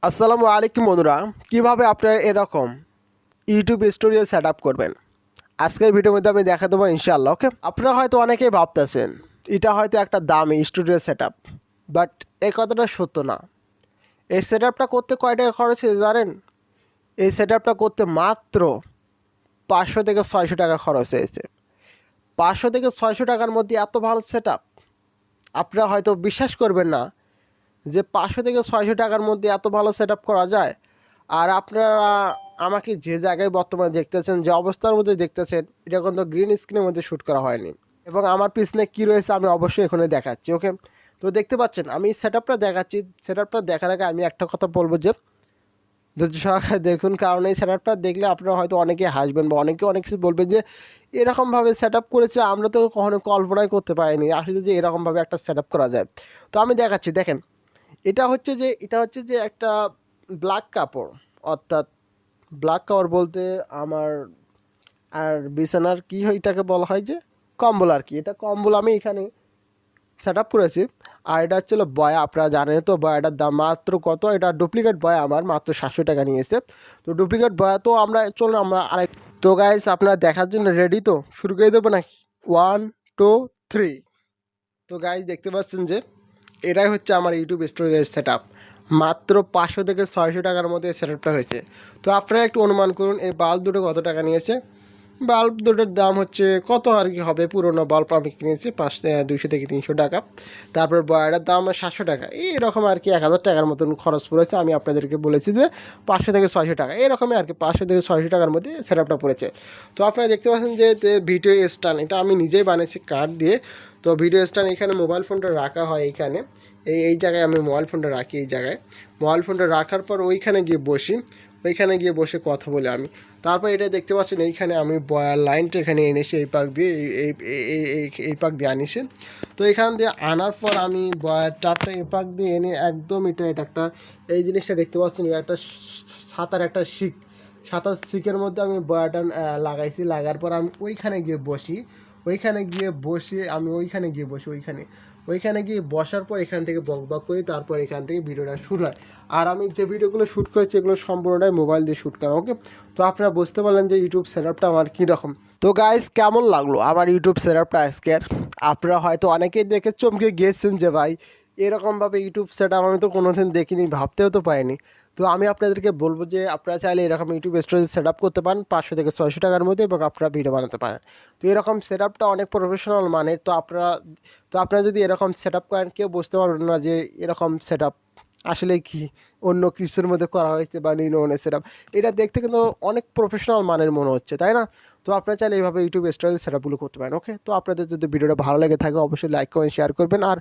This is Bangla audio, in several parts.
আসসালামু আলাইকুম বন্ধুরা, কীভাবে আপনারা এরকম ইউটিউব স্টুডিও সেট আপ করবেন আজকের ভিডিওর মধ্যে আমি দেখা দেবো ইনশাআল্লাহ। ওকে, আপনারা হয়তো অনেকেই ভাবতেছেন এটা হয়তো একটা দামি স্টুডিও সেট আপ, বাট এই কথাটা সত্য না। এই সেট আপটা করতে কয় টাকা খরচ হয়েছে জানেন? এই সেট আপটা করতে মাত্র 500 থেকে 600 টাকা খরচ হয়েছে। 500 থেকে 600 টাকার মধ্যে এত ভালো সেট আপ আপনারা হয়তো বিশ্বাস করবেন না যে 500 থেকে 600 টাকার মধ্যে এত ভালো সেট আপ করা যায়। আর আপনারা আমাকে যে জায়গায় বর্তমানে দেখতেছেন, যে অবস্থার মধ্যে দেখতেছেন, এটা কিন্তু গ্রিন স্ক্রিনের মধ্যে শ্যুট করা হয়নি। এবং আমার পিছনে কী রয়েছে আমি অবশ্যই এখানে দেখাচ্ছি। ওকে, তো দেখতে পাচ্ছেন আমি সেট আপটা দেখাচ্ছি। সেট আপটা দেখার আগে আমি একটা কথা বলবো যে ধৈর্য সহকারে দেখুন, কারণ এই সেট আপটা দেখলে আপনারা হয়তো অনেকে হাসবেন বা অনেকে অনেক কিছু বলবেন যে এরকমভাবে সেট আপ করেছে, আমরা তো কখনো কল্পনাই করতে পারিনি আসলে যে এরকমভাবে একটা সেট আপ করা যায়। তো আমি দেখাচ্ছি, দেখেন এটা হচ্ছে যে একটা ব্ল্যাক কাপড়, অর্থাৎ ব্ল্যাক কাপড় বলতে আমার আর বিছানার কি হয় এটাকে বলা হয় যে কম্বল আর কি। এটা কম্বল আমি এখানে সেট আপ করেছি। আর এটা হচ্ছিল বয়া, আপনারা জানেন তো বয়াটার দাম মাত্র কত। এটা ডুপ্লিকেট বয়া আমার মাত্র 700 টাকা নিয়েছে। তো ডুপ্লিকেট বয়া তো চলুন আমরা আরেক। তো গাইস আপনারা দেখার জন্য রেডি? তো শুরু করে দেবো নাকি? 1 2 3। তো গাইস দেখতে পাচ্ছেন যে এটাই হচ্ছে আমার ইউটিউব স্টোরেজ সেট আপ। মাত্র 500 থেকে 600 টাকার মধ্যে সেট আপটা হয়েছে। তো আপনারা একটু অনুমান করুন এই বাল্ব দুটো কত টাকা নিয়েছে। বাল্ব দুটোর দাম হচ্ছে কত আর কি হবে, পুরোনো বাল্ব আমি কিনেছি 200 থেকে 300 টাকা। তারপর বয়ারের দাম 700 টাকা, এইরকম আর কি 1000 টাকার মতন খরচ পড়েছে। আমি আপনাদেরকে বলেছি যে 500 থেকে 600 টাকা, এরকমই আর কি 500 থেকে 600 টাকার মধ্যে সেট আপটা পড়েছে। তো আপনারা দেখতে পাচ্ছেন যে ভিডিও স্ট্যান্ড, এটা আমি নিজেই বানিয়েছি কাঠ দিয়ে। তো ভিডিও স্ট্যান্ড এখানে মোবাইল ফোনটা রাখা হয় এইখানে, এই জায়গায় আমি মোবাইল ফোনটা রাখি। এই জায়গায় মোবাইল ফোনটা রাখার পর ওইখানে গিয়ে বসি, ওইখানে গিয়ে বসে কথা বলে আমি। তারপর এটা দেখতে পাচ্ছেন এইখানে আমি বয়ার লাইনটা এখানে এনেছি এই পাক দিয়ে, এই পাক দিয়ে আনিছি। তো এখান দিয়ে আনার পর আমি বয়ার তারটা এই পাক দিয়ে এনে একদম এটা একটা এই জিনিসটা দেখতে পাচ্ছেন, এটা একটা সাঁতার একটা শিক, সাঁতার শিকের মধ্যে আমি বয়াটা লাগাইছি। লাগার পর আমি ওইখানে গিয়ে বসি, ওইখানে গিয়ে বসি ওইখানে গিয়ে বসার পর এখান থেকে বক করি। তারপর এখান থেকে ভিডিওটা শুরু হয়। আর আমি যে ভিডিওগুলো শ্যুট করেছি এগুলো সম্পূর্ণটাই মোবাইল দিয়ে শ্যুট করা। ওকে, তো আপনারা বুঝতে পারলেন যে ইউটিউব সেট আপটা আমার কীরকম। তো গাইস কেমন লাগলো আমার ইউটিউব সেট আপটা আজকের? আপনারা হয়তো অনেকেই দেখে চমকে গিয়েছেন যে ভাই এরকমভাবে ইউটিউব সেট আপ আমি তো কোনোদিন দেখিনি, ভাবতেও তো পারিনি। তো আমি আপনাদেরকে বলবো যে আপনারা চাইলে এরকম ইউটিউব স্টোরেজ সেট আপ করতে পারেন 500 থেকে 600 টাকার মধ্যে, এবং আপনারা ভিডিও বানাতে পারেন। তো এরকম সেট আপটা অনেক প্রফেশনাল মানের। তো আপনারা যদি এরকম সেট আপ করেন কেউ বুঝতে পারবেন না যে এরকম সেট আপ আসলে কি অন্য কিছুর মধ্যে করা হয়েছে বা নিম্নমানের সেট আপ। এটা দেখতে কিন্তু অনেক প্রফেশনাল মানের মনে হচ্ছে, তাই না? তো আপনারা চাইলে এইভাবে ইউটিউব স্টোরেজ সেট আপগুলো করতে পারেন। ওকে, তো আপনাদের যদি ভিডিওটা ভালো লেগে থাকে অবশ্যই লাইক কমেন্ট শেয়ার করবেন। আর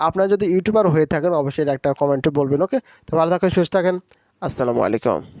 আপনারা যদি ইউটিউবার হয়ে থাকেন অবশ্যই একটা কমেন্টে বলবেন। ওকে, তো ভালো থাকেন, সুস্থ থাকেন, আসসালামু আলাইকুম।